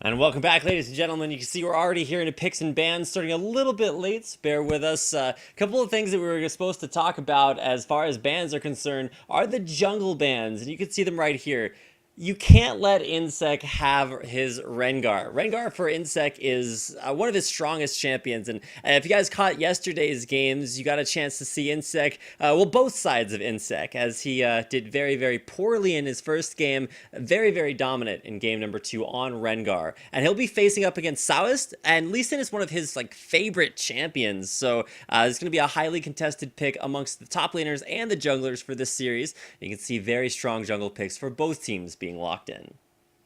And welcome back, ladies and gentlemen. You can see we're already here into picks and bans, starting a little bit late, so bear with us. A couple of things that we were supposed to talk about as far as bans are concerned are the jungle bans, and you can see them right here. You can't let Insec have his Rengar. Rengar for Insec is one of his strongest champions, and if you guys caught yesterday's games, you got a chance to see Insec, well, both sides of Insec, as he did very, very poorly in his first game, very, very dominant in game number 2 on Rengar, and he'll be facing up against Saoist, and Lee Sin is one of his favorite champions, so it's going to be a highly contested pick amongst the top laners and the junglers for this series. You can see very strong jungle picks for both teams being locked in.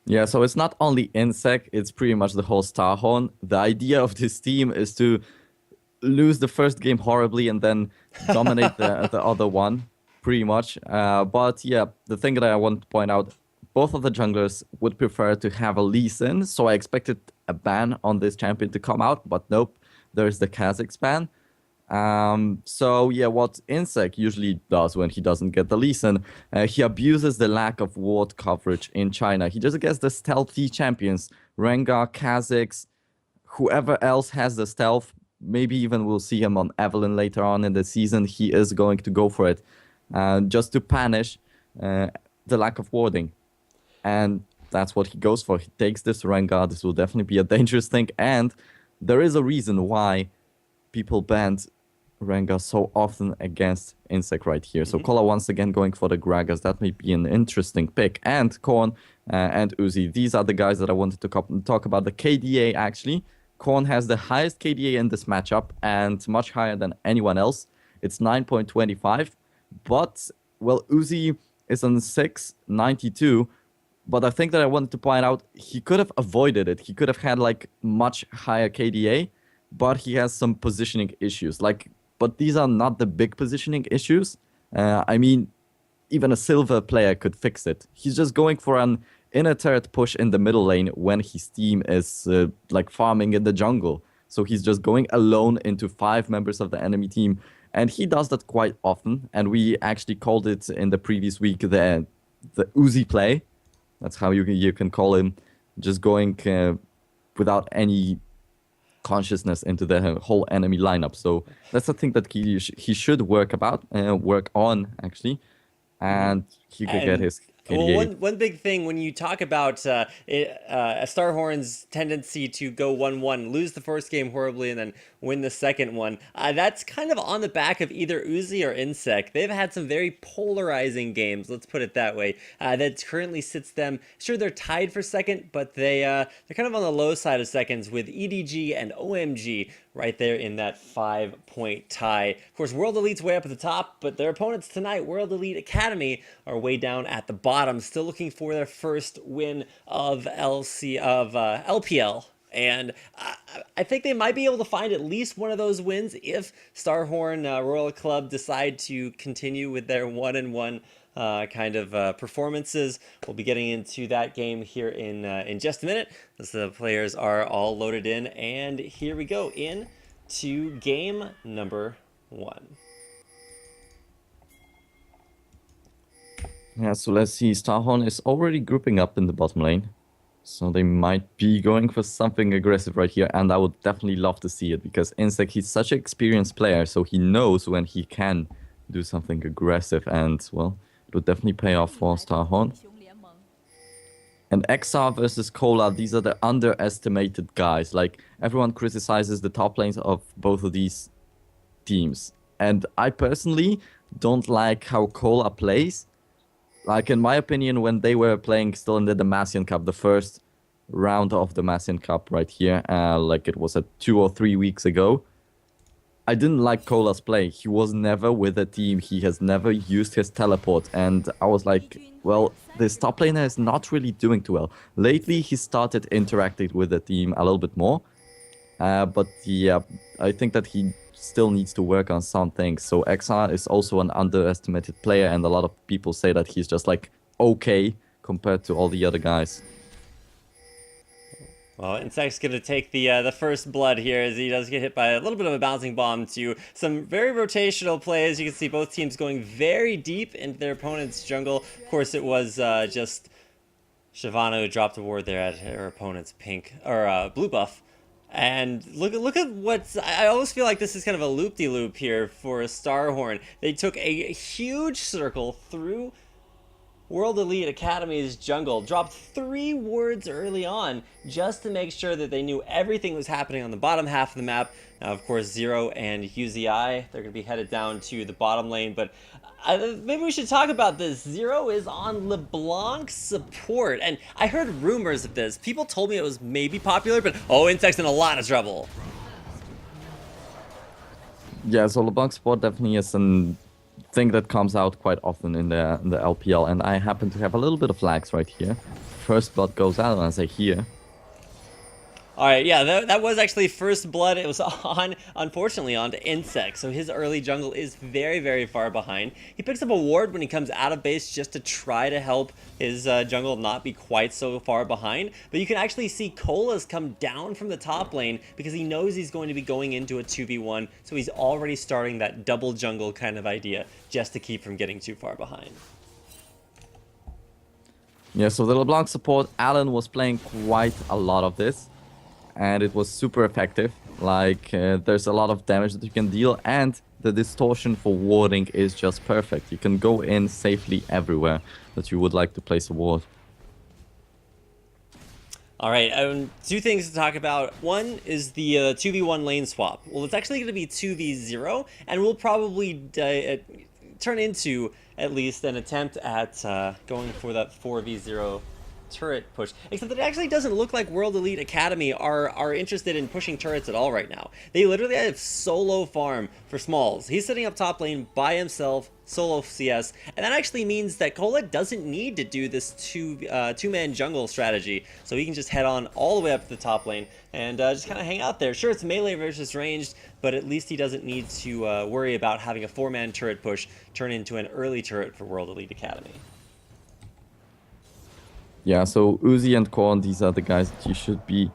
Yeah, so it's not only Insec, it's pretty much the whole StarHorn. The idea of this team is to lose the first game horribly and then dominate the other one, pretty much. But yeah, the thing that I want to point out, both of the junglers would prefer to have a Lee Sin, so I expected a ban on this champion to come out, but nope, there's the Kha'Zix ban. So yeah, what Insec usually does when he doesn't get the Lee Sin, he abuses the lack of ward coverage in China. He just gets the stealthy champions, Rengar, Kha'Zix, whoever else has the stealth. Maybe even we'll see him on Evelyn later on in the season. He is going to go for it, just to punish the lack of warding. And that's what he goes for. He takes this Rengar. This will definitely be a dangerous thing. And there is a reason why people banned Rengar so often against Insec right here. So Kola once again going for the Gragas. That may be an interesting pick. And Korn and Uzi. These are the guys that I wanted to talk about. The KDA actually. Korn has the highest KDA in this matchup and much higher than anyone else. It's 9.25. But, well, Uzi is on 6.92. But I think that I wanted to point out he could have avoided it. He could have had much higher KDA, but he has some positioning issues. But these are not the big positioning issues. I mean, even a silver player could fix it. He's just going for an inner turret push in the middle lane when his team is farming in the jungle. So he's just going alone into 5 members of the enemy team. And he does that quite often. And we actually called it in the previous week the Uzi play. That's how you can call him. Just going without any consciousness into the whole enemy lineup. So that's the thing that he should work on actually, and he could get his KDA. Well, one big thing when you talk about StarHorn's tendency to go 1-1, lose the first game horribly, and then win the second one, that's kind of on the back of either Uzi or Insec. They've had some very polarizing games, let's put it that way, that currently sits them, sure, they're tied for second, but they're kind of on the low side of seconds with EDG and OMG right there in that 5-point tie. Of course, World Elite's way up at the top, but their opponents tonight, World Elite Academy, are way down at the bottom, still looking for their first win of LPL. And I think they might be able to find at least one of those wins if StarHorn Royal Club decide to continue with their 1-1 kind of performances. We'll be getting into that game here in just a minute as the players are all loaded in. And here we go into game number 1. Yeah, so let's see. StarHorn is already grouping up in the bottom lane. So they might be going for something aggressive right here. And I would definitely love to see it because Insec, he's such an experienced player. So he knows when he can do something aggressive. And, well, it would definitely pay off for StarHorn. And XR versus Cola, these are the underestimated guys. Everyone criticizes the top lanes of both of these teams. And I personally don't like how Cola plays. In my opinion, when they were playing still in the Demacian Cup, the first round of the Demacian Cup right here, it was 2 or 3 weeks ago, I didn't like Cola's play. He was never with a team. He has never used his teleport. And I was like, well, this top laner is not really doing too well. Lately, he started interacting with the team a little bit more. But yeah, I think that he still needs to work on some things. So XR is also an underestimated player, and a lot of people say that he's just okay compared to all the other guys. Well, Insect's going to take the first blood here as he does get hit by a little bit of a bouncing bomb to some very rotational plays. You can see both teams going very deep into their opponent's jungle. Of course, it was just Shyvana dropped a ward there at her opponent's pink or blue buff. And look at what's. I always feel like this is kind of a loop-de-loop here for StarHorn. They took a huge circle through World Elite Academy's jungle, dropped 3 wards early on just to make sure that they knew everything was happening on the bottom half of the map. Now, of course, Zero and UZI, they're going to be headed down to the bottom lane, but maybe we should talk about this. Zero is on LeBlanc's support, and I heard rumors of this. People told me it was maybe popular, but oh, Insect's in a lot of trouble. Yeah, so LeBlanc support definitely is an thing that comes out quite often in the LPL, and I happen to have a little bit of lags right here. First blood goes out, and I say here. Alright, yeah, that was actually first blood. It was on, unfortunately, onto Insect, so his early jungle is very, very far behind. He picks up a ward when he comes out of base just to try to help his jungle not be quite so far behind, but you can actually see Colas come down from the top lane because he knows he's going to be going into a 2v1, so he's already starting that double jungle kind of idea just to keep from getting too far behind. Yeah, so the LeBlanc support, Alan was playing quite a lot of this, and it was super effective. Like, there's a lot of damage that you can deal, and the distortion for warding is just perfect. You can go in safely everywhere that you would like to place a ward. Alright, 2 things to talk about. One is the 2v1 lane swap. Well, it's actually going to be 2v0, and we'll probably turn into at least an attempt at going for that 4v0 turret push, except that it actually doesn't look like World Elite Academy are interested in pushing turrets at all right now. They literally have solo farm for Smalls. He's sitting up top lane by himself, solo CS, and that actually means that Cola doesn't need to do this two-man jungle strategy, so he can just head on all the way up to the top lane and just kind of hang out there. Sure, it's melee versus ranged, but at least he doesn't need to worry about having a 4-man turret push turn into an early turret for World Elite Academy. Yeah, so Uzi and Korn, these are the guys that you should be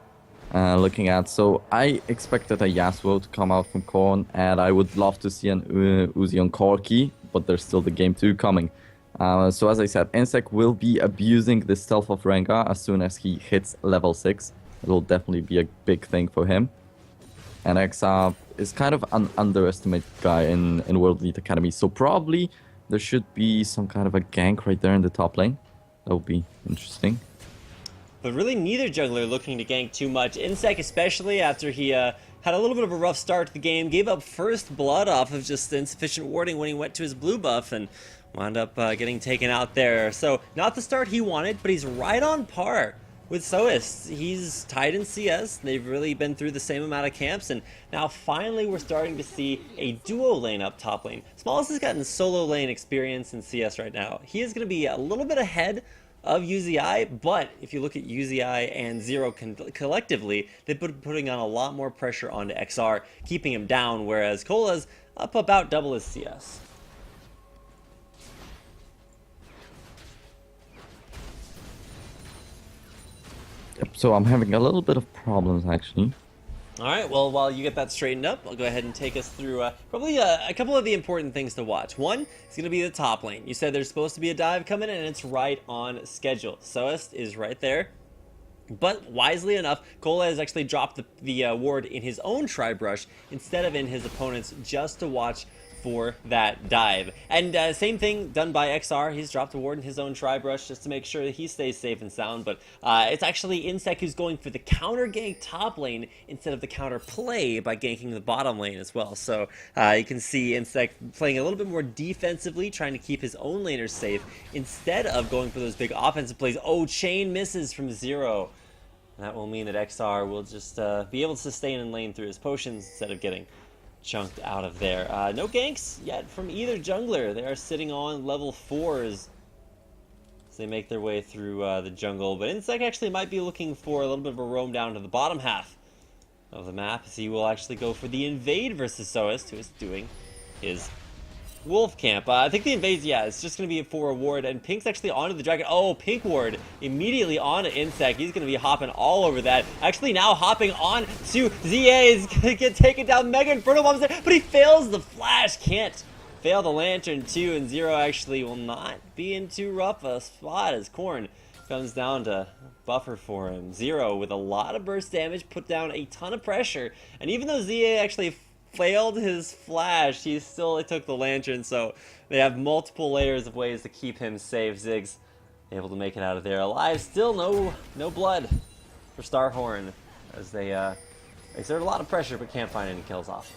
looking at. So I expected a Yasuo to come out from Korn, and I would love to see an Uzi on Corki, but there's still the game 2 coming. So as I said, Insect will be abusing the stealth of Rengar as soon as he hits level 6. It will definitely be a big thing for him. And XR is kind of an underestimated guy in World Elite Academy, so probably there should be some kind of a gank right there in the top lane. That would be interesting. But really neither jungler looking to gank too much. Insect especially after he had a little bit of a rough start to the game, gave up first blood off of just insufficient warding when he went to his blue buff and wound up getting taken out there. So not the start he wanted, but he's right on par with Soist. He's tied in CS. They've really been through the same amount of camps, and now finally we're starting to see a duo lane up top lane. Smalls has gotten solo lane experience in CS right now. He is going to be a little bit ahead of UZI, but if you look at UZI and Zero collectively, they've been putting on a lot more pressure onto XR, keeping him down, whereas Cola's up about double his CS. So I'm having a little bit of problems, actually. Alright, well, while you get that straightened up, I'll go ahead and take us through probably a couple of the important things to watch. One is going to be the top lane. You said there's supposed to be a dive coming in, and it's right on schedule. Soist is right there. But wisely enough, Cola has actually dropped the ward in his own Tri-Brush instead of in his opponent's, just to watch for that dive. And same thing done by XR. He's dropped a ward in his own Tri-Brush just to make sure that he stays safe and sound. But it's actually Insect who's going for the counter gank top lane instead of the counter play by ganking the bottom lane as well. So you can see Insect playing a little bit more defensively, trying to keep his own laners safe instead of going for those big offensive plays. Oh, chain misses from Zero. That will mean that XR will just be able to sustain and lane through his potions instead of getting chunked out of there. No ganks yet from either jungler. They are sitting on level 4s as they make their way through the jungle. But Insect actually might be looking for a little bit of a roam down to the bottom half of the map, as he will actually go for the invade versus Soist, who is doing his wolf camp. I think the invade, yeah, it's just going to be for a ward, and Pink's actually onto the dragon. Oh, Pink ward immediately onto Insect. He's going to be hopping all over that. Actually now hopping on to ZA. Is going to get taken down. Mega Inferno Bomb's there, but he fails the flash. Can't fail the lantern too, and Zero actually will not be in too rough a spot as Korn comes down to buffer for him. Zero with a lot of burst damage, put down a ton of pressure, and even though ZA actually failed his flash, he still took the lantern, so they have multiple layers of ways to keep him safe. Ziggs able to make it out of there alive. Still no blood for StarHorn as they exert a lot of pressure but can't find any kills off.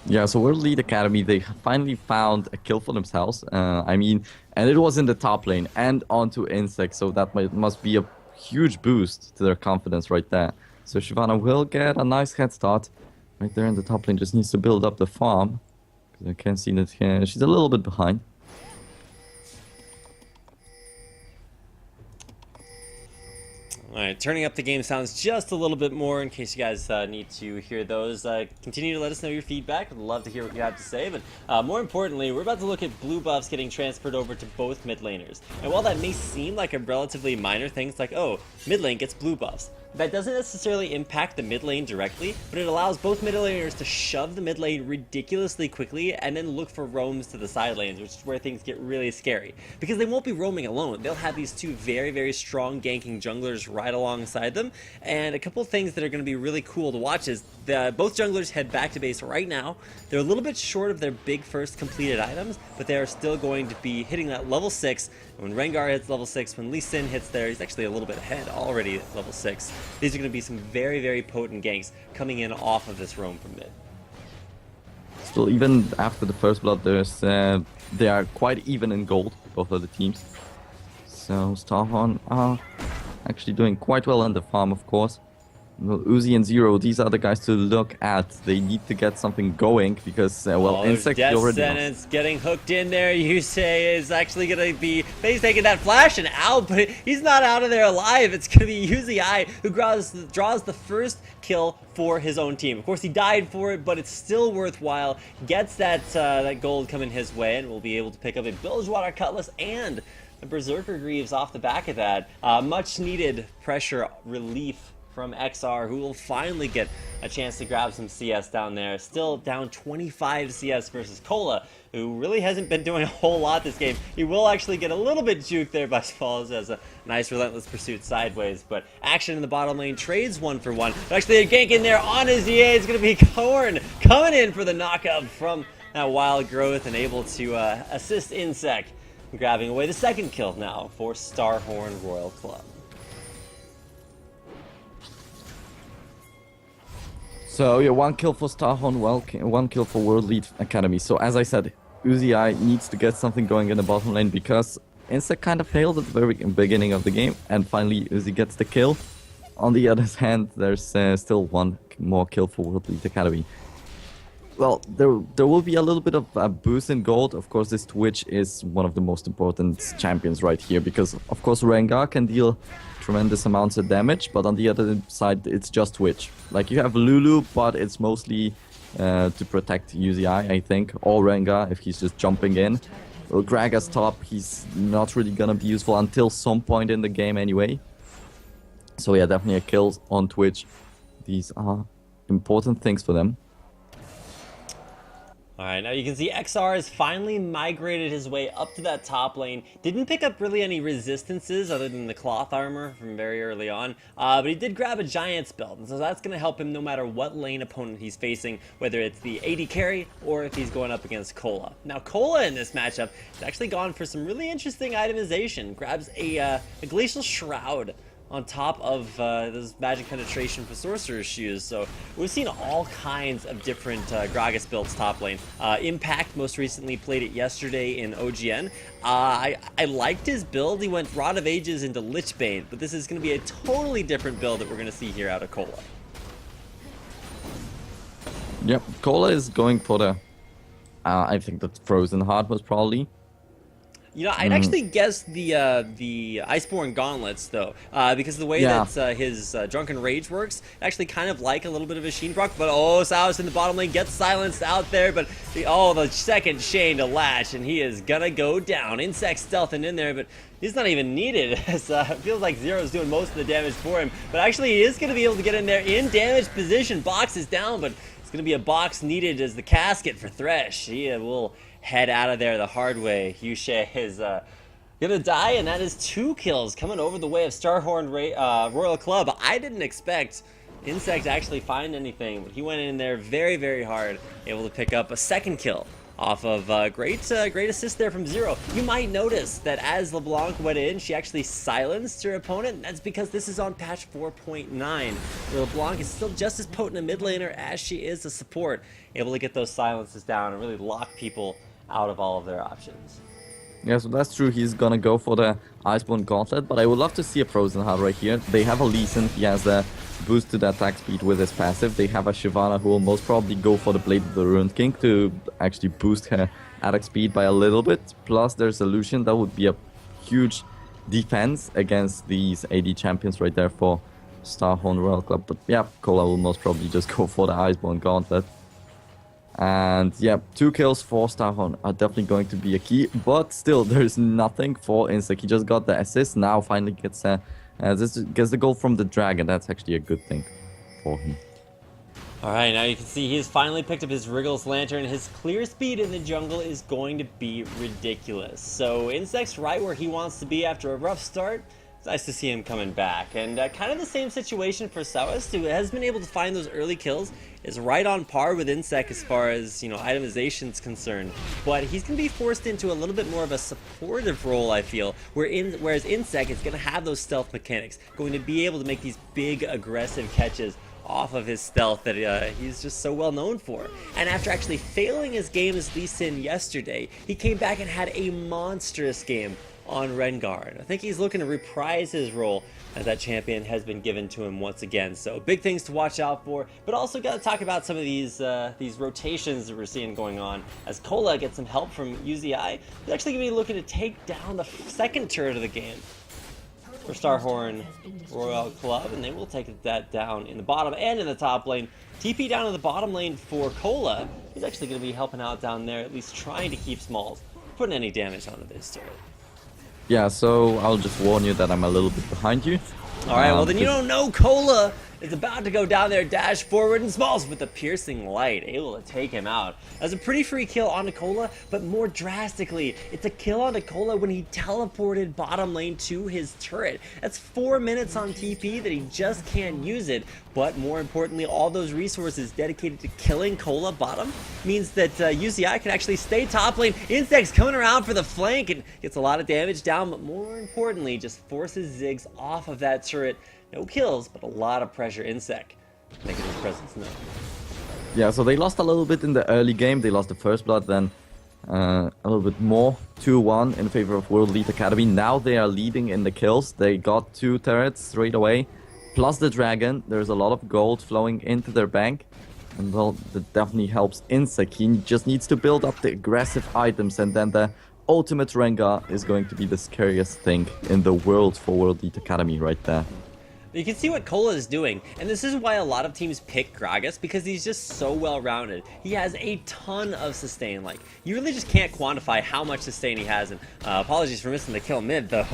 Yeah, so World Lead Academy, they finally found a kill for themselves. I mean, and it was in the top lane and onto Insect, so that must be a huge boost to their confidence right there. So Shyvana will get a nice head start right there in the top lane. Just needs to build up the farm, because I can see that she's a little bit behind. Alright, turning up the game sounds just a little bit more in case you guys need to hear those. Continue to let us know your feedback. I'd love to hear what you have to say, but more importantly, we're about to look at blue buffs getting transferred over to both mid laners. And while that may seem like a relatively minor thing, it's like, oh, mid lane gets blue buffs. That doesn't necessarily impact the mid lane directly, but it allows both mid laners to shove the mid lane ridiculously quickly and then look for roams to the side lanes, which is where things get really scary. Because they won't be roaming alone. They'll have these two very, very strong ganking junglers right alongside them. And a couple of things that are going to be really cool to watch is both junglers head back to base right now. They're a little bit short of their big first completed items, but they are still going to be hitting that level 6. And when Rengar hits level 6, when Lee Sin hits there, he's actually a little bit ahead already at level 6. These are going to be some very, very potent ganks coming in off of this roam from mid. Still, even after the first blood, they are quite even in gold, both of the teams. So StarHorn are actually doing quite well on the farm, of course. Well, Uzi and Zero, these are the guys to look at. They need to get something going because, well, Insect already Sentence getting hooked in there. Yusei is actually going to be face taking that flash and out, but he's not out of there alive. It's going to be Uzi who draws the first kill for his own team. Of course, he died for it, but it's still worthwhile. Gets that gold coming his way, and will be able to pick up a Bilgewater Cutlass and a Berserker Greaves off the back of that. Much needed pressure relief from XR, who will finally get a chance to grab some CS down there. Still down 25 CS versus Cola, who really hasn't been doing a whole lot this game. He will actually get a little bit juked there by Spalls as a nice relentless pursuit sideways, but action in the bottom lane, trades 1 for 1. But actually a gank in there on his EA. It's going to be Korn coming in for the knockup from that wild growth and able to assist Insect, grabbing away the second kill now for StarHorn Royal Club. So yeah, 1 kill for StarHorn, 1 kill for World Lead Academy. So as I said, Uzi needs to get something going in the bottom lane because Insect kind of failed at the very beginning of the game, and finally Uzi gets the kill. On the other hand, there's still 1 more kill for World Lead Academy. Well, there will be a little bit of a boost in gold. Of course, this Twitch is one of the most important champions right here because, of course, Rengar can deal tremendous amounts of damage, but on the other side, it's just Twitch. Like, you have Lulu, but it's mostly to protect Uzi, I think, or Rengar if he's just jumping in. Well, Gragas top, he's not really gonna be useful until some point in the game anyway. So yeah, definitely a kill on Twitch. These are important things for them. Alright, now you can see XR has finally migrated his way up to that top lane. Didn't pick up really any resistances other than the cloth armor from very early on, but he did grab a Giant's belt, and so that's going to help him no matter what lane opponent he's facing, whether it's the AD carry or if he's going up against Cola. Now Cola in this matchup has actually gone for some really interesting itemization. Grabs a Glacial Shroud on top of those magic penetration for sorcerer's shoes. So we've seen all kinds of different Gragas builds top lane. Impact most recently played it yesterday in OGN. I liked his build. He went Rod of Ages into Lichbane, but this is going to be a totally different build that we're going to see here out of Cola. Yep, Cola is going for the I think that Frozen Heart was probably. You know, I'd actually guess the Iceborne Gauntlets, though, because of the way that his Drunken Rage works, actually kind of like a little bit of a Sheen proc, but oh, Saus in the bottom lane gets silenced out there, but the second Shane to latch, and he is gonna go down. Insect stealthing in there, but he's not even needed, as it feels like Zero's doing most of the damage for him, but actually he is gonna be able to get in there in damaged position. Box is down, but it's gonna be a box needed as the casket for Thresh. He will head out of there the hard way. Yushe is Gonna die, and that is 2 kills coming over the way of StarHorn Royal Club. I didn't expect Insect to actually find anything, but he went in there very, very hard, able to pick up a 2nd kill off of great assist there from Zero. You might notice that as LeBlanc went in, she actually silenced her opponent. That's because this is on patch 4.9, where LeBlanc is still just as potent a mid laner as she is a support, able to get those silences down and really lock people out of all of their options. Yeah, so that's true. He's gonna go for the Iceborne Gauntlet, but I would love to see a Frozen Heart right here. They have a Lee Sin. He has a boost to the attack speed with his passive. They have a Shyvana who will most probably go for the Blade of the Ruined King to actually boost her attack speed by a little bit. Plus, there's a Lucian that would be a huge defense against these AD champions right there for StarHorn Royal Club. But yeah, Cola will most probably just go for the Iceborne Gauntlet. And yeah, 2 kills for StarHorn are definitely going to be a key, but still there's nothing for Insect. He just got the assist, now finally gets the goal from the Dragon. That's actually a good thing for him. Alright, now you can see he's finally picked up his Wriggles Lantern. His clear speed in the jungle is going to be ridiculous. So Insect's right where he wants to be after a rough start. It's nice to see him coming back. And kind of the same situation for Sowist, who has been able to find those early kills, is right on par with Insect as far as, itemization is concerned. But he's going to be forced into a little bit more of a supportive role, I feel, whereas Insect is going to have those stealth mechanics, going to be able to make these big, aggressive catches off of his stealth that he's just so well known for. And after actually failing his game as Lee Sin yesterday, he came back and had a monstrous game on Rengar. I think he's looking to reprise his role as that champion has been given to him once again. So big things to watch out for, but also got to talk about some of these rotations that we're seeing going on. As Cola gets some help from UZI, he's actually going to be looking to take down the 2nd turret of the game for StarHorn Royal Club, and they will take that down in the bottom and in the top lane. TP down in the bottom lane for Cola. He's actually going to be helping out down there, at least trying to keep Smalls putting any damage onto this turret. Yeah, so I'll just warn you that I'm a little bit behind you. Alright, well then you don't know Cola is about to go down there, dash forward, and Smalls with the piercing light, able to take him out. That's a pretty free kill on Cola, but more drastically, it's a kill on Cola when he teleported bottom lane to his turret. That's 4 minutes on TP that he just can't use it, but more importantly, all those resources dedicated to killing Cola bottom means that UCI can actually stay top lane. Insect's coming around for the flank and gets a lot of damage down, but more importantly, just forces Ziggs off of that turret. No kills, but a lot of pressure. Insect making his presence known. Yeah, so they lost a little bit in the early game. They lost the first blood, then a little bit more. 2-1 in favor of World Elite Academy. Now they are leading in the kills. They got 2 turrets straight away. Plus the Dragon. There's a lot of gold flowing into their bank. And well, that definitely helps Insect. He just needs to build up the aggressive items, and then the ultimate Rengar is going to be the scariest thing in the world for World Elite Academy right there. You can see what Cola is doing, and this is why a lot of teams pick Gragas, because he's just so well-rounded. He has a ton of sustain. Like, you really just can't quantify how much sustain he has, and apologies for missing the kill mid, though.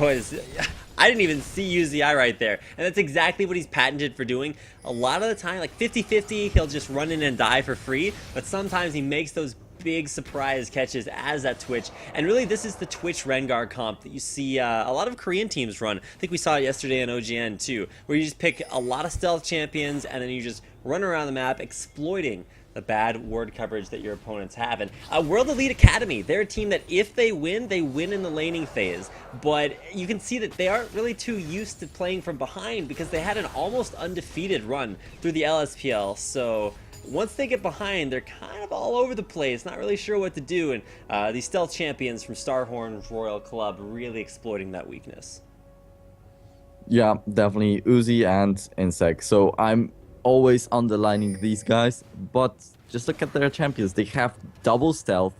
I didn't even see UZI right there, and that's exactly what he's patented for doing. A lot of the time, like 50-50, he'll just run in and die for free, but sometimes he makes those big surprise catches as that Twitch. And really, this is the Twitch Rengar comp that you see a lot of Korean teams run. I think we saw it yesterday in OGN too, where you just pick a lot of stealth champions and then you just run around the map exploiting the bad ward coverage that your opponents have. And World Elite Academy, they're a team that if they win in the laning phase. But you can see that they aren't really too used to playing from behind because they had an almost undefeated run through the LSPL. So once they get behind, they're kind of all over the place, not really sure what to do, and these stealth champions from StarHorn Royal Club really exploiting that weakness. Yeah, definitely Uzi and Insect. So I'm always underlining these guys, but just look at their champions. They have double stealth.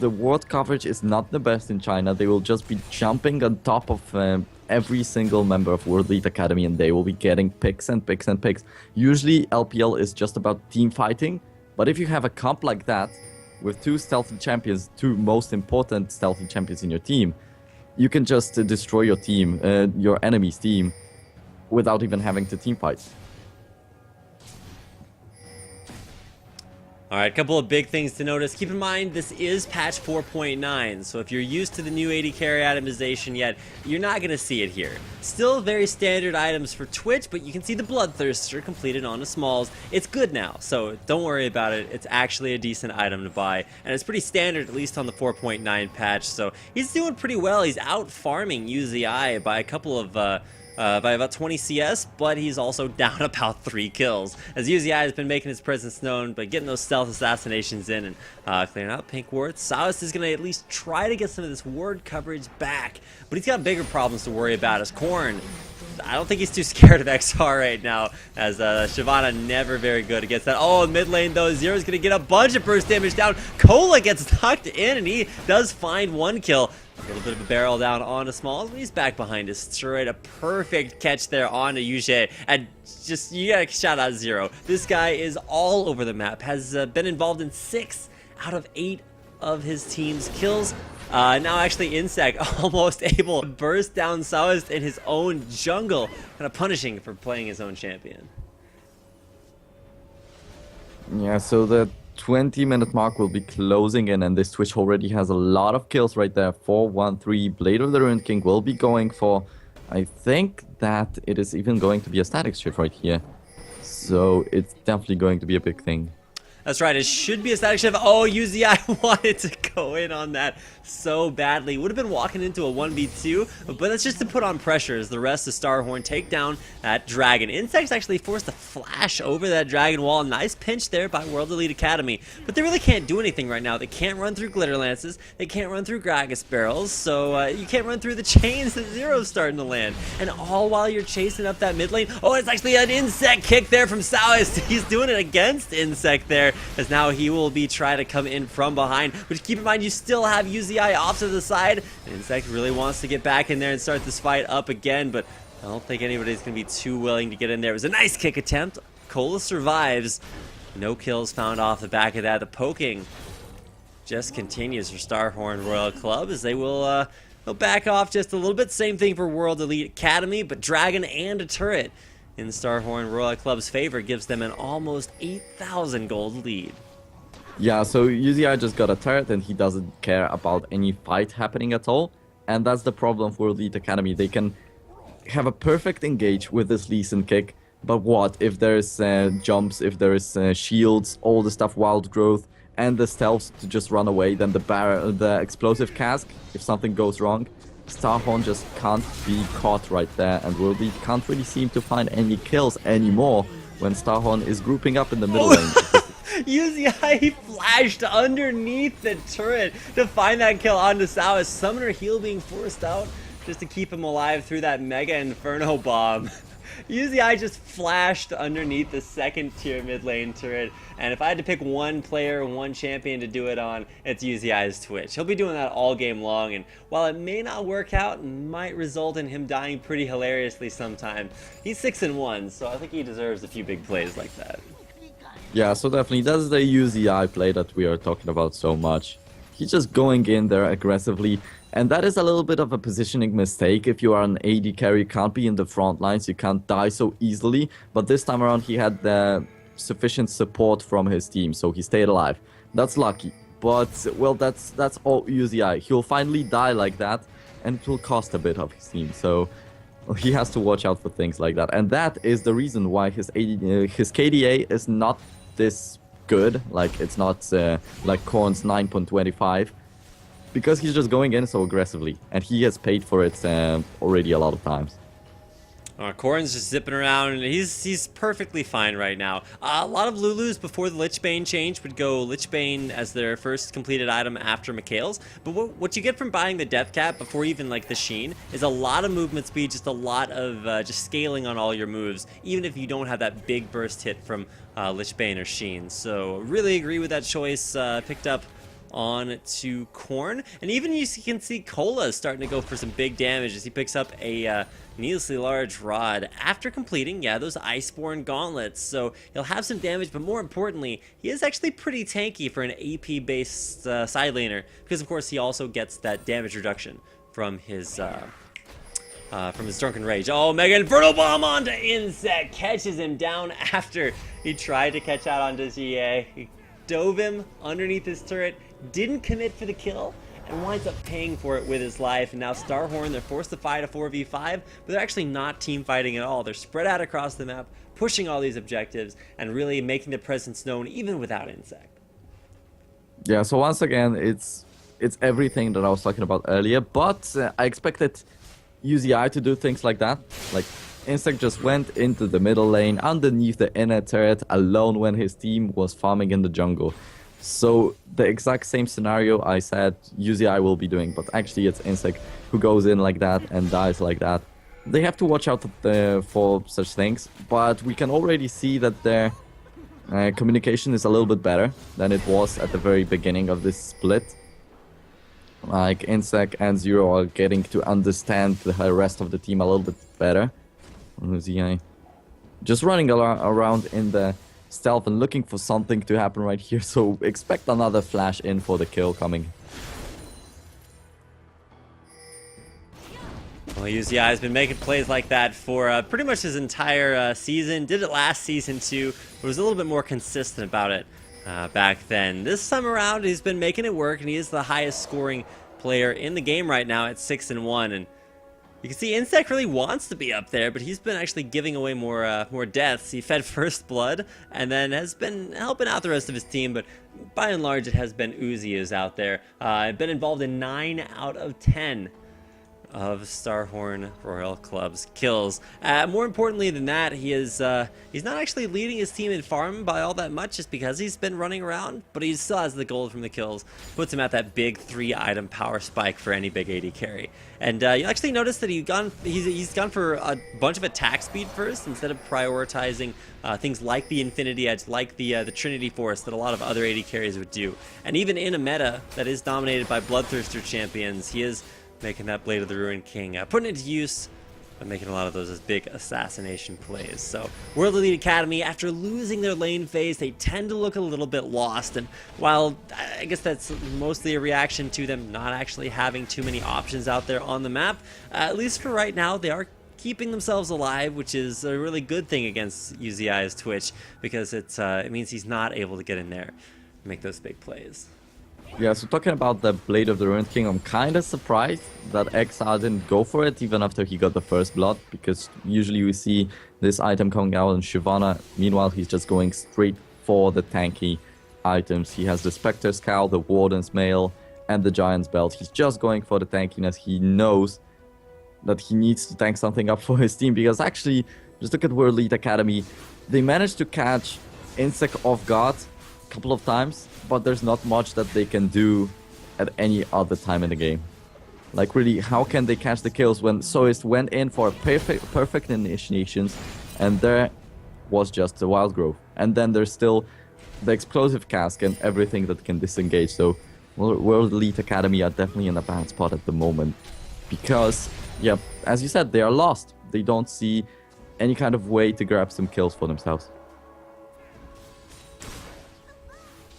The ward coverage is not the best in China. They will just be jumping on top of every single member of World Elite Academy, and they will be getting picks and picks and picks. Usually LPL is just about team fighting, but if you have a comp like that with 2 stealthy champions, 2 most important stealthy champions in your team, you can just destroy your team, your enemy's team, without even having to team fight. All right, a couple of big things to notice. Keep in mind, this is patch 4.9, so if you're used to the new AD carry itemization yet, you're not going to see it here. Still very standard items for Twitch, but you can see the Bloodthirster completed on the smalls. It's good now, so don't worry about it. It's actually a decent item to buy, and it's pretty standard, at least on the 4.9 patch, so he's doing pretty well. He's out farming UZI by a couple of by about 20 CS, but he's also down about 3 kills. As UZI has been making his presence known by getting those stealth assassinations in and clearing out pink wards. Saus is going to at least try to get some of this ward coverage back, but he's got bigger problems to worry about as Korn. I don't think he's too scared of XR right now, as Shyvana never very good against that. Oh, mid lane though, Zero's going to get a bunch of burst damage down. Cola gets knocked in, and he does find 1 kill. A little bit of a barrel down onto Smalls, but he's back behind his turret. A perfect catch there onto Yuge. And just, you gotta shout out Zero. This guy is all over the map, has been involved in 6 out of 8 of his team's kills. Now actually Insec almost able to burst down Saoist in his own jungle, kind of punishing for playing his own champion. Yeah, so the 20-minute mark will be closing in, and this Twitch already has a lot of kills right there. 4-1-3. Blade of the Ruined King will be going for, I think that it is even going to be a static shift right here. So it's definitely going to be a big thing. That's right, it should be a static shift. Oh, UZI wanted to go in on that so badly. Would have been walking into a 1v2, but that's just to put on pressure as the rest of StarHorn take down that dragon. Insect's actually forced to flash over that dragon wall. Nice pinch there by World Elite Academy, but they really can't do anything right now. They can't run through Glitter Lances, they can't run through Gragas Barrels, so you can't run through the chains that Zero's starting to land. And all while you're chasing up that mid lane. Oh, it's actually an Insect kick there from Saoist. He's doing it against Insect there, as now he will be trying to come in from behind. But keep in mind, you still have UZI off to the side. And Insect really wants to get back in there and start this fight up again, but I don't think anybody's going to be too willing to get in there. It was a nice kick attempt. Cola survives. No kills found off the back of that. The poking just continues for StarHorn Royal Club, as they will they'll back off just a little bit. Same thing for World Elite Academy, but Dragon and a turret in StarHorn Royal Club's favor gives them an almost 8,000 gold lead. Yeah, so UZI just got a turret and he doesn't care about any fight happening at all. And that's the problem for Elite Academy. They can have a perfect engage with this Lee Sin kick, but what if there's jumps, if there's shields, all the stuff, wild growth, and the stealth to just run away, then the explosive cask, if something goes wrong. StarHorn just can't be caught right there, and World Elite can't really seem to find any kills anymore when StarHorn is grouping up in the middle lane. UZI flashed underneath the turret to find that kill onto Saoist. Summoner heal being forced out just to keep him alive through that Mega Inferno bomb. UZI just flashed underneath the second tier mid lane turret, and if I had to pick one player, one champion to do it on, it's UZI's Twitch. He'll be doing that all game long, and while it may not work out, it might result in him dying pretty hilariously sometime. He's 6-1, so I think he deserves a few big plays like that. Yeah, so definitely that's the UZI play that we are talking about so much. He's just going in there aggressively, and that is a little bit of a positioning mistake. If you are an AD carry, you can't be in the front lines, you can't die so easily, but this time around he had the sufficient support from his team, so he stayed alive. That's lucky, but well, that's all UZI. He'll finally die like that, and it will cost a bit of his team, so he has to watch out for things like that. And that is the reason why his KDA is not this good, like it's not like Korn's 9.25, because he's just going in so aggressively, and he has paid for it already a lot of times. Corrin's just zipping around, and he's perfectly fine right now. A lot of Lulus before the Lichbane change would go Lichbane as their first completed item after Mikhail's, but what you get from buying the Death Cap before even like the Sheen is a lot of movement speed, just a lot of just scaling on all your moves, even if you don't have that big burst hit from Lichbane or Sheen. So really agree with that choice. Picked up on to Korn, and even you can see Cola starting to go for some big damage as he picks up a needlessly large rod after completing those Iceborne gauntlets. So he'll have some damage, but more importantly, he is actually pretty tanky for an AP based side laner, because of course he also gets that damage reduction from his Drunken Rage. Oh, Mega Inferno Bomb onto Insect, catches him down after he tried to catch out onto GA. dove him underneath his turret, didn't commit for the kill, and winds up paying for it with his life. And now StarHorn, they're forced to fight a 4v5, but they're actually not team fighting at all. They're spread out across the map, pushing all these objectives, and really making their presence known even without Insect. Yeah, so once again, it's everything that I was talking about earlier, but I expected UZI to do things like that. Like, Insect just went into the middle lane, underneath the inner turret, alone when his team was farming in the jungle. So the exact same scenario I said UZI will be doing, but actually it's Insect who goes in like that and dies like that. They have to watch out for such things, but we can already see that their communication is a little bit better than it was at the very beginning of this split. Like, Insect and Zero are getting to understand the rest of the team a little bit better. UZI just running around in the stealth and looking for something to happen right here, so expect another flash in for the kill coming. Well, UZI has been making plays like that for pretty much his entire season. Did it last season too, but was a little bit more consistent about it back then. This time around, he's been making it work, and he is the highest scoring player in the game right now at 6-1. And you can see Insect really wants to be up there, but he's been actually giving away more deaths. He fed first blood and then has been helping out the rest of his team, but by and large it has been Uzi who's out there. Been involved in 9 out of 10 of StarHorn Royal Club's kills. More importantly than that, he's not actually leading his team in farm by all that much, just because he's been running around, but he still has the gold from the kills. Puts him at that big 3-item power spike for any big AD carry. And you actually notice that he's gone for a bunch of attack speed first, instead of prioritizing things like the Infinity Edge, like the Trinity Force that a lot of other AD carries would do. And even in a meta that is dominated by Bloodthirster champions, he is making that Blade of the Ruined King, putting it to use, but making a lot of those as big assassination plays. So World Elite Academy, after losing their lane phase, they tend to look a little bit lost. And while I guess that's mostly a reaction to them not actually having too many options out there on the map, at least for right now, they are keeping themselves alive, which is a really good thing against UZI's Twitch, because it means he's not able to get in there and make those big plays. Yeah, so talking about the Blade of the Ruined King, I'm kind of surprised that XR didn't go for it even after he got the first blood, because usually we see this item coming out in Shyvana. Meanwhile, he's just going straight for the tanky items. He has the Spectre's Cowl, the Warden's Mail, and the Giant's Belt. He's just going for the tankiness. He knows that he needs to tank something up for his team, because actually, just look at World Elite Academy. They managed to catch Insect off guard a couple of times, but there's not much that they can do at any other time in the game. Like, really, how can they catch the kills when Soist went in for perfect initiations, and there was just the Wild Growth. And then there's still the Explosive Cask and everything that can disengage. So World Elite Academy are definitely in a bad spot at the moment, because, yeah, as you said, they are lost. They don't see any kind of way to grab some kills for themselves.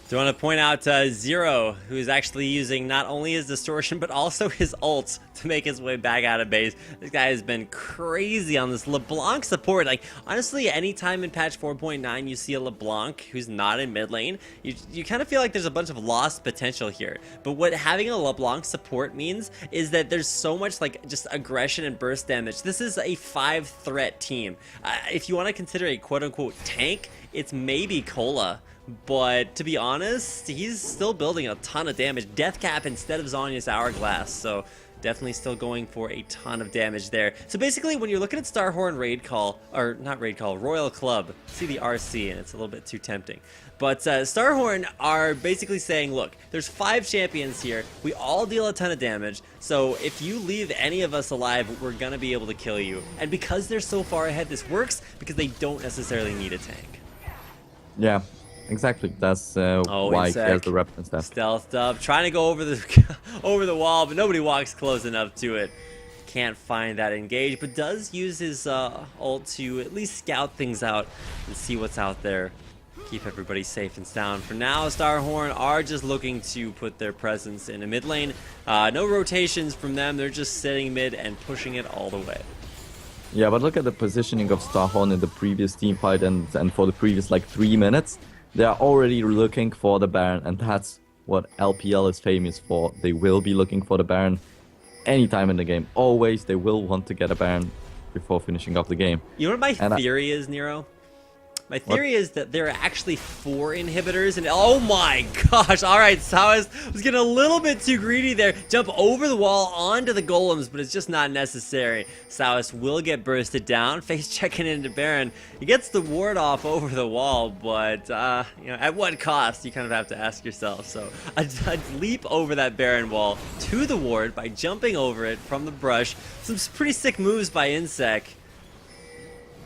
Do you want to point out Zero, who's actually using not only his distortion, but also his ult to make his way back out of base. This guy has been crazy on this LeBlanc support. Like, honestly, anytime in patch 4.9 you see a LeBlanc who's not in mid lane, you kind of feel like there's a bunch of lost potential here. But what having a LeBlanc support means is that there's so much, like, just aggression and burst damage. This is a 5-threat team. If you want to consider a quote-unquote tank, it's maybe Cola. But to be honest, he's still building a ton of damage. Death Cap instead of Zhonya's Hourglass, so definitely still going for a ton of damage there. So basically, when you're looking at StarHorn Raid Call, or not Raid Call, Royal Club, see the RC, and it's a little bit too tempting. But StarHorn are basically saying, look, there's 5 champions here. We all deal a ton of damage, so if you leave any of us alive, we're going to be able to kill you. And because they're so far ahead, this works because they don't necessarily need a tank. Yeah. Exactly, that's why he has the rep and stuff. Stealthed up, trying to go over the wall, but nobody walks close enough to it. Can't find that engage, but does use his ult to at least scout things out and see what's out there. Keep everybody safe and sound. For now, StarHorn are just looking to put their presence in a mid lane. No rotations from them, they're just sitting mid and pushing it all the way. Yeah, but look at the positioning of StarHorn in the previous team fight and for the previous, like, 3 minutes. They are already looking for the Baron, and that's what LPL is famous for. They will be looking for the Baron anytime in the game. Always, they will want to get a Baron before finishing off the game. You know what my And theory is, Nero? My theory is that there are actually 4 inhibitors, and oh my gosh, alright, Sawas was getting a little bit too greedy there. Jump over the wall onto the golems, but it's just not necessary. Sawas will get bursted down, face checking into Baron. He gets the ward off over the wall, but you know, at what cost, you kind of have to ask yourself. So a leap over that Baron wall to the ward by jumping over it from the brush. Some pretty sick moves by Insec.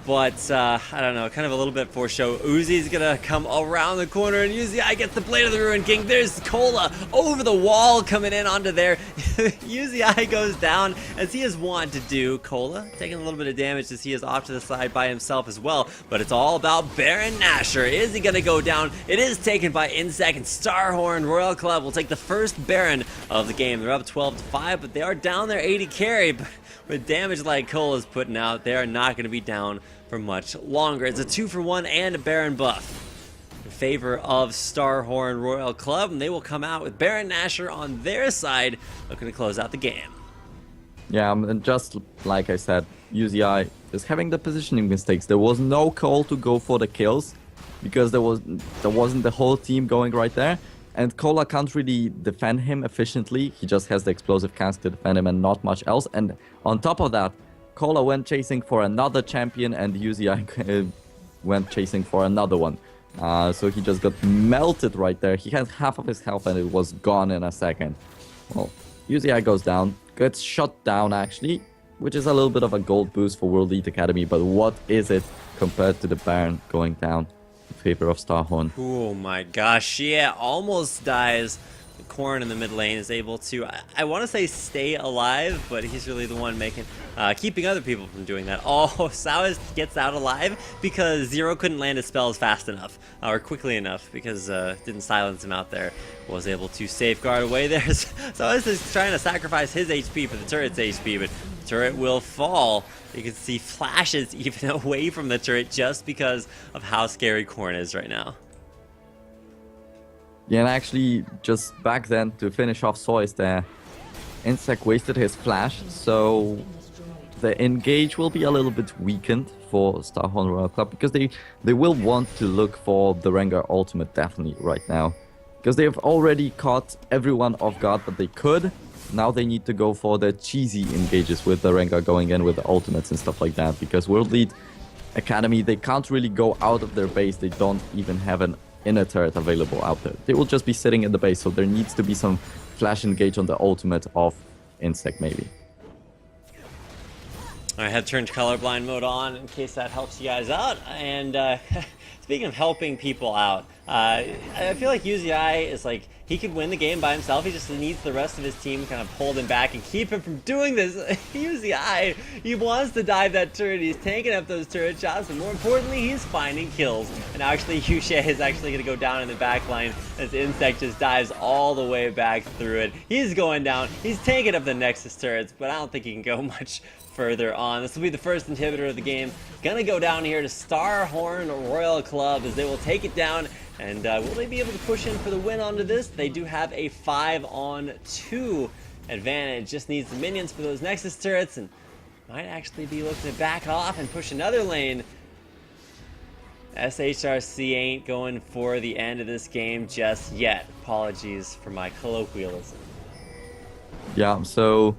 But, I don't know, kind of a little bit for show. Uzi's gonna come around the corner, and Uzi gets the Blade of the Ruined King. There's Cola over the wall coming in onto there. Uzi goes down, as he is wont to do. Cola taking a little bit of damage as he is off to the side by himself as well. But it's all about Baron Nashor. Is he gonna go down? It is taken by Insec, and StarHorn Royal Club will take the first Baron of the game. They're up 12-5, but they are down their 80 carry. But with damage like Cola's putting out, they are not going to be down for much longer. It's a 2-for-1 and a Baron buff in favor of StarHorn Royal Club, and they will come out with Baron Nashor on their side, looking to close out the game. yeah, and just like I said, UZI is having the positioning mistakes. There was no call to go for the kills because there wasn't the whole team going right there. And Cola can't really defend him efficiently. He just has the explosive cast to defend him and not much else. And on top of that, Cola went chasing for another champion, and UZI went chasing for another one. So he just got melted right there. He had half of his health and it was gone in a second. Well, UZI goes down, gets shot down actually, which is a little bit of a gold boost for World Elite Academy. But what is it compared to the Baron going down in favor of StarHorn? Oh my gosh, yeah, almost dies. The Corn in the mid lane is able to, I want to say stay alive, but he's really the one keeping other people from doing that. Oh, Sawas gets out alive because Zero couldn't land his spells fast enough, or quickly enough, because didn't silence him out there. Was able to safeguard away there. Sawas is trying to sacrifice his HP for the turret's HP, but the turret will fall. You can see flashes even away from the turret just because of how scary Corn is right now. Yeah, and actually, just back then, to finish off Soyce there, Insec wasted his flash, so the engage will be a little bit weakened for StarHorn Royal Club, because they will want to look for the Rengar ultimate definitely right now. Because they have already caught everyone off guard that they could. Now they need to go for the cheesy engages with the Rengar going in with the ultimates and stuff like that, because World Elite Academy, they can't really go out of their base. They don't even have an inner turret available out there. They will just be sitting in the base, so there needs to be some flash engage on the ultimate of Insec maybe. I have turned colorblind mode on in case that helps you guys out. And speaking of helping people out, I feel like UZI is like, he could win the game by himself. He just needs the rest of his team kind of hold him back and keep him from doing this. UZI, he wants to dive that turret. He's tanking up those turret shots, but more importantly, he's finding kills. And actually, Yushe is actually going to go down in the back line as Insect just dives all the way back through it. He's going down. He's tanking up the Nexus turrets, but I don't think he can go much further on. This will be the first inhibitor of the game. Gonna go down here to StarHorn Royal Club as they will take it down. And will they be able to push in for the win onto this? They do have a 5-on-2 advantage. Just needs the minions for those Nexus turrets, and might actually be looking to back off and push another lane. SHRC ain't going for the end of this game just yet. Apologies for my colloquialism. Yeah, so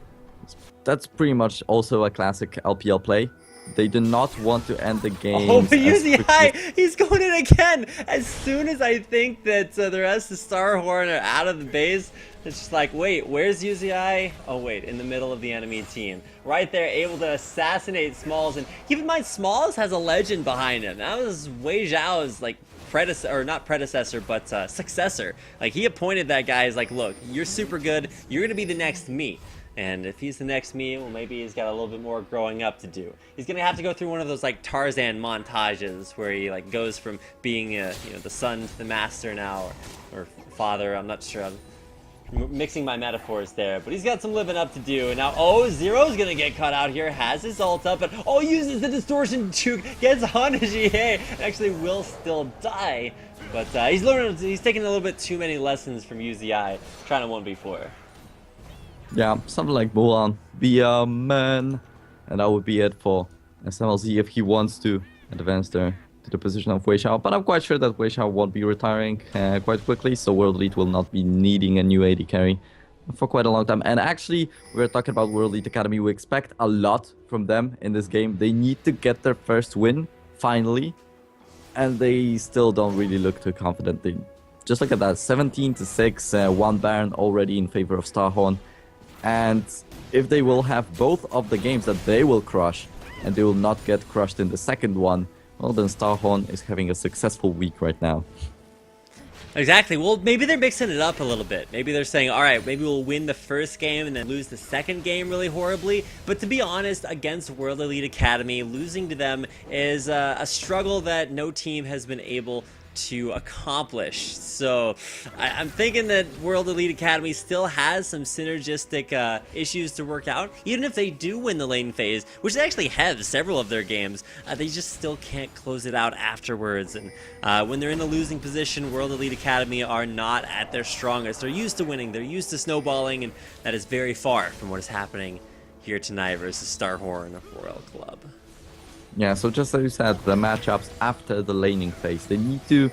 that's pretty much also a classic LPL play. They do not want to end the game. Oh, but UZI, he's going in again. As soon as I think that the rest of StarHorn are out of the base, it's just like, wait, where's UZI? Oh, wait, in the middle of the enemy team. Right there, able to assassinate Smalls. And keep in mind, Smalls has a legend behind him. That was Wei Zhao's, like, predecessor, or not predecessor, but successor. Like, he appointed that guy as like, look, you're super good. You're going to be the next me. And if he's the next me, well, maybe he's got a little bit more growing up to do. He's gonna have to go through one of those like Tarzan montages where he like goes from being the son to the master now, or father. I'm not sure. I'm mixing my metaphors there, but he's got some living up to do. And now, oh, Zero's gonna get caught out here. Has his ult up, but oh, uses the distortion juke, gets on to GA, and actually will still die. But he's taking a little bit too many lessons from UZI trying to 1v4. Yeah, something like Mulan, be a man. And that would be it for SMLZ if he wants to advance there to the position of Wei Xiao. But I'm quite sure that Wei Xiao won't be retiring quite quickly, so World Elite will not be needing a new AD carry for quite a long time. And actually, we're talking about World Elite Academy. We expect a lot from them in this game. They need to get their first win, finally. And they still don't really look too confident. They just look at that, 17-6, one Baron already in favor of StarHorn. And if they will have both of the games that they will crush, and they will not get crushed in the second one, well, then StarHorn is having a successful week right now. Exactly. Well, maybe they're mixing it up a little bit. Maybe they're saying, all right, maybe we'll win the first game and then lose the second game really horribly. But to be honest, against World Elite Academy, losing to them is a struggle that no team has been able to accomplish. So I'm thinking that World Elite Academy still has some synergistic issues to work out. Even if they do win the lane phase, which they actually have several of their games, they just still can't close it out afterwards. And when they're in a losing position, World Elite Academy are not at their strongest. They're used to winning, they're used to snowballing, and that is very far from what is happening here tonight versus StarHorn Royal Club. Yeah, so just as you said, the matchups after the laning phase, they need to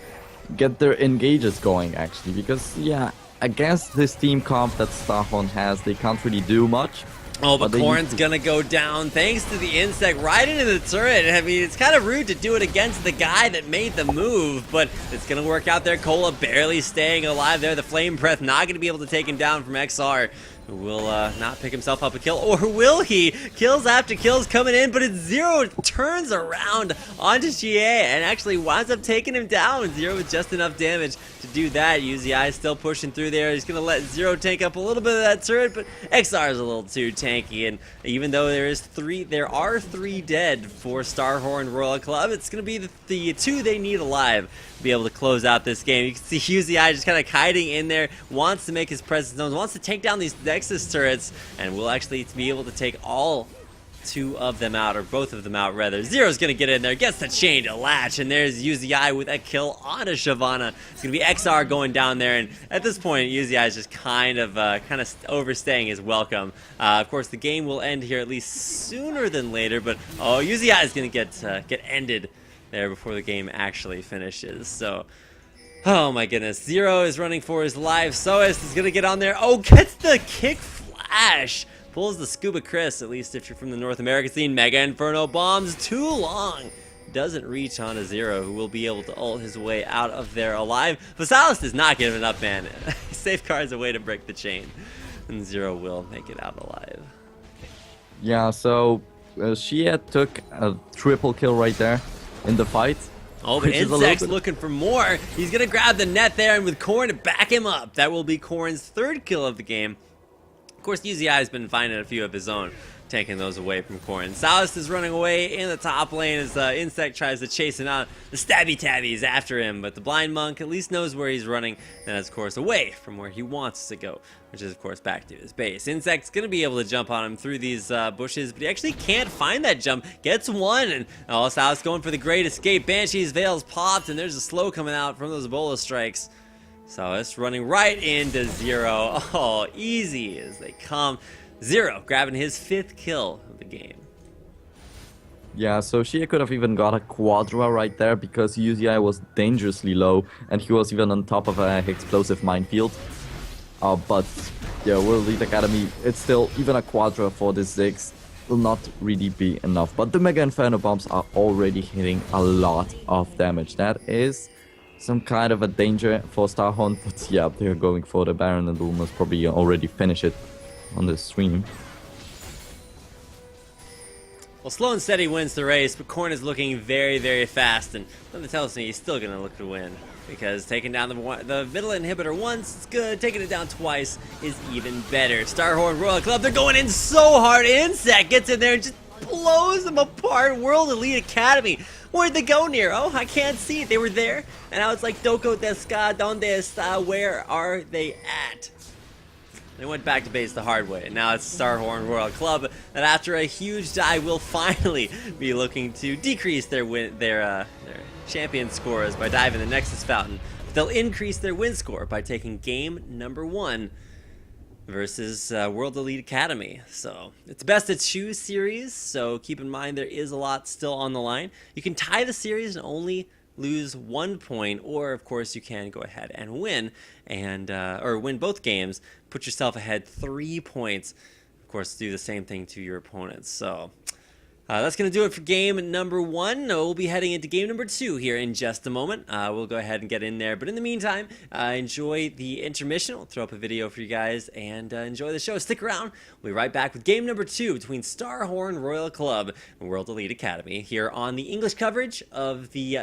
get their engages going, actually, because, yeah, against this team comp that StarHorn has, they can't really do much. Oh, but Corrin's gonna go down thanks to the insect right into the turret. I mean, it's kind of rude to do it against the guy that made the move, but it's gonna work out there. Cola barely staying alive there. The Flame Breath not gonna be able to take him down from XR, who will not pick himself up a kill, or will he? Kills after kills coming in, but it's Zero turns around onto GA and actually winds up taking him down. Zero with just enough damage to do that. UZI still pushing through there. He's gonna let Zero tank up a little bit of that turret, but XR is a little too tanky, and even though there are three dead for StarHorn Royal Club, it's gonna be the two they need alive to be able to close out this game. You can see UZI just kind of hiding in there, wants to make his presence known, wants to take down these Nexus turrets, and will actually be able to take all two of them out, or both of them out rather. Zero's gonna get in there, gets the chain to latch, and there's UZI with a kill on a Shyvana. It's gonna be XR going down there, and at this point UZI is just kind of overstaying his welcome. Of course the game will end here at least sooner than later, but oh, UZI is gonna get ended there before the game actually finishes. So oh my goodness, Zero is running for his life. Soest is gonna get on there. Oh, gets the kick flash. Pulls the Scuba Chris, at least if you're from the North American scene. Mega Inferno bombs too long. Doesn't reach on a Zero, who will be able to ult his way out of there alive. Vasalis is not giving up, man. He safeguards a way to break the chain. And Zero will make it out alive. Yeah, so Shia took a triple kill right there in the fight. Oh, but Insect's looking for more. He's going to grab the net there, and with Corrin to back him up, that will be Corrin's third kill of the game. Of course, UZI has been finding a few of his own, taking those away from Corrin. Salas is running away in the top lane as Insect tries to chase him out. The Stabby Tabby is after him, but the Blind Monk at least knows where he's running, and that's, of course, away from where he wants to go, which is, of course, back to his base. Insect's going to be able to jump on him through these bushes, but he actually can't find that jump. Gets one, and oh, Salas going for the great escape. Banshee's Veils popped, and there's a slow coming out from those Ebola strikes. So it's running right into Zero. Oh, easy as they come. Zero grabbing his 5th kill of the game. Yeah, so Shia could have even got a Quadra right there because UZI was dangerously low and he was even on top of an explosive minefield. But yeah, World Elite Academy, it's still, even a Quadra for this Ziggs will not really be enough. But the Mega Inferno bombs are already hitting a lot of damage. That is some kind of a danger for StarHorn, but yeah, they're going for the Baron and will most probably already finish it on the stream. Well, Slow and Steady wins the race, but Corrin is looking very, very fast, and something tells me he's still going to look to win, because taking down the middle inhibitor once is good, taking it down twice is even better. StarHorn Royal Club, they're going in so hard. Insect gets in there and just blows them apart. World Elite Academy, where'd they go near? Oh, I can't see it. They were there, and I was like, Doko desu ka? Donde está? Where are they at? They went back to base the hard way. Now it's StarHorn Royal Club that after a huge die will finally be looking to decrease their champion scores by diving the Nexus Fountain. They'll increase their win score by taking game number 1 versus World Elite Academy. So it's best of 2 series, so keep in mind there is a lot still on the line. You can tie the series and only lose 1 point, or of course you can go ahead and win and or win both games, put yourself ahead 3 points. Of course, do the same thing to your opponents. So that's going to do it for game number 1. We'll be heading into game number 2 here in just a moment. We'll go ahead and get in there. But in the meantime, enjoy the intermission. We'll throw up a video for you guys and enjoy the show. Stick around. We'll be right back with game number 2 between StarHorn Royal Club and World Elite Academy here on the English coverage of the